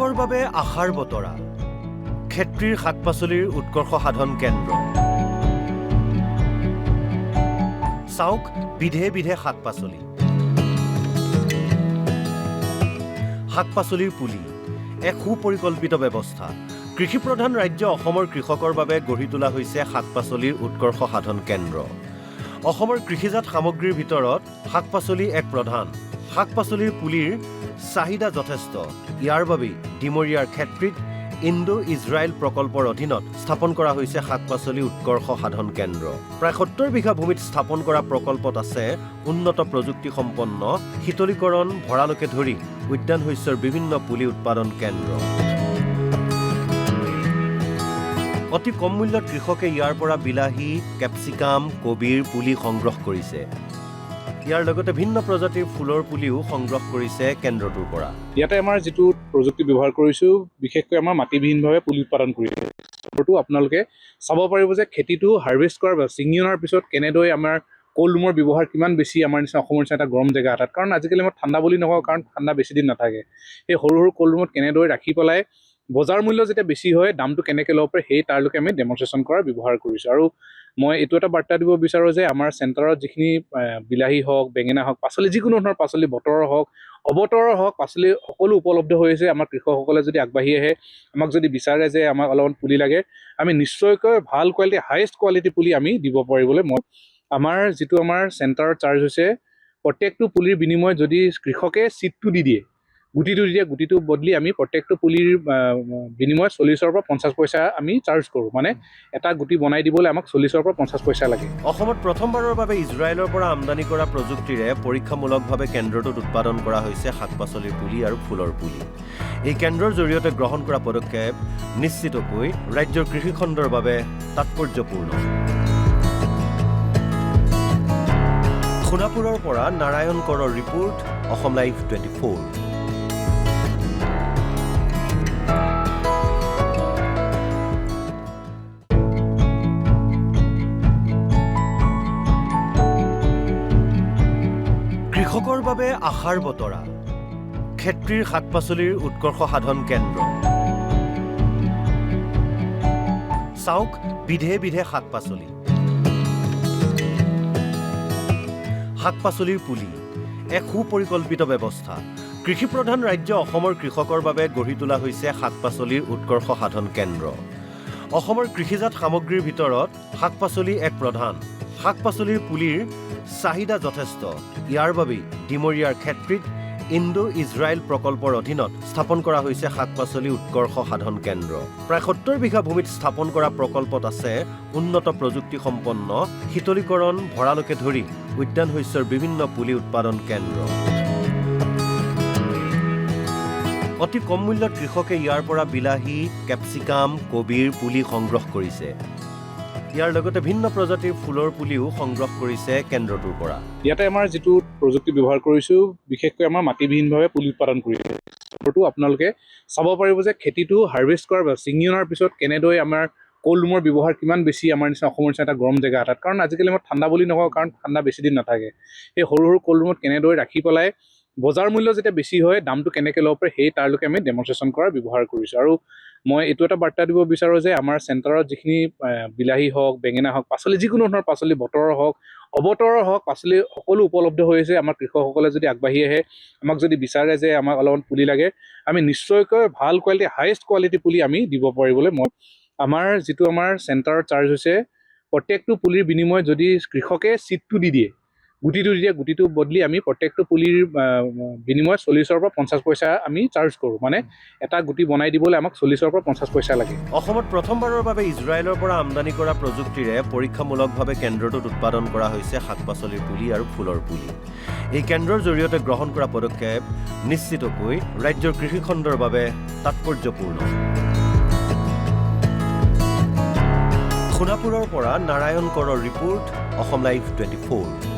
কৃষকৰ বাবে আশাৰ বতৰা ক্ষেত্ৰীৰ শাক-পাচলিৰ উৎকৰ্ষ সাধন কেন্দ্ৰ চাওক বিধে বিধে শাক-পাচলি শাক-পাচলিৰ পুলি এক সুপৰিকল্পিত ব্যৱস্থা কৃষি প্ৰধান ৰাজ্য অসমৰ কৃষকৰ বাবে গঢ়ি তোলা হৈছে শাক-পাচলিৰ উৎকৰ্ষ সাধন কেন্দ্ৰ অসমৰ কৃষিজাত সামগ্ৰীৰ ভিতৰত শাক-পাচলি এক প্ৰধান শাক-পাচলিৰ পুলিৰ চাহিদা যথেষ্ট ইয়াৰ বাবে ডিমৰীয়াৰ ক্ষেত্ৰীত ইণ্ডো-ইজৰাইল প্ৰকল্পৰ অধীনত স্থাপন কৰা হৈছে শাক-পাচলি উৎকৰ্ষ সাধন কেন্দ্ৰ প্ৰায় 70 বিঘা ভূমিত স্থাপন কৰা প্ৰকল্পত আছে উন্নত প্ৰযুক্তি সম্পন্ন শীতলীকৰণ ভঁৰালকে ধৰি উদ্যান শস্যৰ বিভিন্ন পুলি উৎপাদন কেন্দ্ৰ অতি কম মূল্যত কৃষকে ইয়াৰ পৰা বিলাহী কেপচিকাম কবিৰ পুলি সংগ্ৰহ কৰিছে ইয়াৰ লগতে ভিন্ন প্ৰজাতিৰ ফুলৰ পুলিও সংগ্ৰহ কৰিছে কেন্দ্ৰটোৰ পৰা ইয়াতে আমাৰ যেটো প্ৰযুক্তি ব্যৱহাৰ কৰিছো বিশেষকৈ আমাৰ মাটিবিহীনভাৱে পুলি উৎপাদন কৰিছে ফটো আপোনালোকে চাব পাৰিব যে খেতিটো হাৰভেষ্ট কৰাৰ বা ছিঙি অনাৰ পিছত কেনেদৰে আমাৰ কোল্ড ৰুমৰ ব্যৱহাৰ কিমান বেছি আমাৰ নিচিনা অসমৰ নিচিনা এটা গৰম জেগা এটাত কাৰণ আজিকালি আমাৰ ঠাণ্ডা বুলি নকওঁ কাৰণ ঠাণ্ডা বেছি দিন নাথাকে এই সৰু সৰু কোল্ড ৰুমত কেনেদৰে ৰাখি পেলাই বজাৰ মূল্য যেতিয়া বেছি হয় দামটো কেনেকৈ ল'ব পাৰে সেই তাৰলৈকে আমি ডেমনষ্ট্ৰেশ্যন কৰাৰ ব্যৱহাৰ কৰিছোঁ আৰু মই এইটো এটা বাৰ্তা দিব বিচাৰোঁ যে আমাৰ চেণ্টাৰত যিখিনি বিলাহী হওক বেঙেনা হওক পাচলি যিকোনো ধৰণৰ পাচলি বতৰৰ হওক অবতৰৰ হওক পাচলি সকলো উপলব্ধ হৈ আছে আমাৰ কৃষকসকলে যদি আগবাঢ়ি আহে আমাক যদি বিচাৰে যে আমাক অলপমান পুলি লাগে আমি নিশ্চয়কৈ ভাল কোৱালিটি হাইয়েষ্ট কোৱালিটি পুলি আমি দিব পাৰিবলৈ মই আমাৰ যিটো আমাৰ চেণ্টাৰৰ চাৰ্জ হৈছে প্ৰত্যেকটো পুলিৰ বিনিময়ত যদি কৃষকে চিটটো দি দিয়ে গুটিটো বদলি আমি প্ৰত্যেকটো পুলিৰ বিনিময়ত 40ৰ পৰা 50 পইচা আমি চাৰ্জ কৰোঁ মানে এটা গুটি বনাই দিবলৈ আমাক 40ৰ পৰা 50 পইচা লাগে অসমত প্ৰথমবাৰৰ বাবে ইজৰাইলৰ পৰা আমদানি কৰা প্ৰযুক্তিৰে পৰীক্ষামূলকভাৱে কেন্দ্ৰটোত উৎপাদন কৰা হৈছে শাক-পাচলিৰ পুলি আৰু ফুলৰ পুলি এই কেন্দ্ৰৰ জৰিয়তে গ্ৰহণ কৰা পদক্ষেপ নিশ্চিতকৈ ৰাজ্যৰ কৃষি খণ্ডৰ বাবে তাৎপৰ্যপূৰ্ণ সোণাপুৰৰ পৰা নাৰায়ণ কৰৰ ৰিপৰ্ট অসম লাইভ 24 কৃষকৰ বাবে আশাৰ বতৰা ক্ষেত্ৰীৰ শাক-পাচলিৰ উৎকৰ্ষ সাধন কেন্দ্ৰ চাওক বিধে বিধে শাক-পাচলি শাক-পাচলিৰ পুলি এক সুপৰিকল্পিত ব্যৱস্থা কৃষি প্ৰধান ৰাজ্য অসমৰ কৃষকৰ বাবে গঢ়ি তোলা হৈছে শাক-পাচলিৰ উৎকৰ্ষ সাধন কেন্দ্ৰ অসমৰ কৃষিজাত সামগ্ৰীৰ ভিতৰত শাক-পাচলি এক প্ৰধান শাক-পাচলিৰ পুলিৰ চাহিদা যথেষ্ট ইয়াৰ বাবে ডিমৰীয়াৰ ক্ষেত্ৰীত ইণ্ডো-ইজৰাইল প্ৰকল্পৰ অধীনত স্থাপন কৰা হৈছে শাক-পাচলি উৎকৰ্ষ সাধন কেন্দ্ৰ প্ৰায় 70 বিঘা ভূমিত স্থাপন কৰা প্ৰকল্পত আছে উন্নত প্ৰযুক্তি সম্পন্ন শীতলীকৰণ ভঁৰালকে ধৰি উদ্যান শস্যৰ বিভিন্ন পুলি উৎপাদন কেন্দ্ৰ অতি কম মূল্যত কৃষকে ইয়াৰ পৰা বিলাহী কেপচিকাম কবিৰ পুলি সংগ্ৰহ কৰিছে ইয়াৰ লগতে ভিন্ন প্ৰজাতিৰ ফুলৰ পুলিও সংগ্ৰহ কৰিছে কেন্দ্ৰটোৰ পৰা ইয়াতে আমাৰ যেটো প্ৰযুক্তি ব্যৱহাৰ কৰিছো বিশেষকৈ আমাৰ মাটিবিহীনভাৱে পুলি উৎপাদন কৰিছে ফটো আপোনালোকে চাব পাৰিব যে খেতিটো হাৰভেষ্ট কৰাৰ বা ছিঙি অনাৰ পিছত কেনেদৰে আমাৰ কোল্ড ৰুমৰ ব্যৱহাৰ কিমান বেছি আমাৰ নিচিনা অসমৰ নিচিনা এটা গৰম জেগা এটাত কাৰণ আজিকালি আমাৰ ঠাণ্ডা বুলি নকওঁ কাৰণ ঠাণ্ডা বেছি দিন নাথাকে এই সৰু সৰু কোল্ড ৰুমত কেনেদৰে ৰাখি পেলাই বজাৰ মূল্য যেতিয়া বেছি হয় দামটো কেনেকৈ ল'ব পাৰে সেই তাৰলৈকে আমি ডেমনষ্ট্ৰেশ্যন কৰাৰ ব্যৱহাৰ কৰিছোঁ আৰু মই এইটো এটা বাৰ্তা দিব বিচাৰোঁ যে আমাৰ চেণ্টাৰত যিখিনি বিলাহী হওক বেঙেনা হওক পাচলি যিকোনো ধৰণৰ পাচলি বতৰৰ হওক অবতৰৰ হওক পাচলি সকলো উপলব্ধ হৈ আছে আমাৰ কৃষকসকলে যদি আগবাঢ়ি আহে আমাক যদি বিচাৰে যে আমাক অলপমান পুলি লাগে আমি নিশ্চয়কৈ ভাল কোৱালিটি হাইয়েষ্ট কোৱালিটি পুলি আমি দিব পাৰিবলৈ মই আমাৰ যিটো আমাৰ চেণ্টাৰৰ চাৰ্জ হৈছে প্ৰত্যেকটো পুলিৰ বিনিময়ত যদি কৃষকে চিটটো দি দিয়ে গুটিটো বদলি আমি প্ৰত্যেকটো পুলিৰ বিনিময়ত 40ৰ পৰা 50 পইচা আমি চাৰ্জ কৰোঁ মানে এটা গুটি বনাই দিবলৈ আমাক 40ৰ পৰা 50 পইচা লাগে অসমত প্ৰথমবাৰৰ বাবে ইজৰাইলৰ পৰা আমদানি কৰা প্ৰযুক্তিৰে পৰীক্ষামূলকভাৱে কেন্দ্ৰটোত উৎপাদন কৰা হৈছে শাক-পাচলিৰ পুলি আৰু ফুলৰ পুলি এই কেন্দ্ৰৰ জৰিয়তে গ্ৰহণ কৰা পদক্ষেপ নিশ্চিতকৈ ৰাজ্যৰ কৃষি খণ্ডৰ বাবে তাৎপৰ্যপূৰ্ণ সোণাপুৰৰ পৰা নাৰায়ণ কৰৰ ৰিপৰ্ট অসম লাইভ 24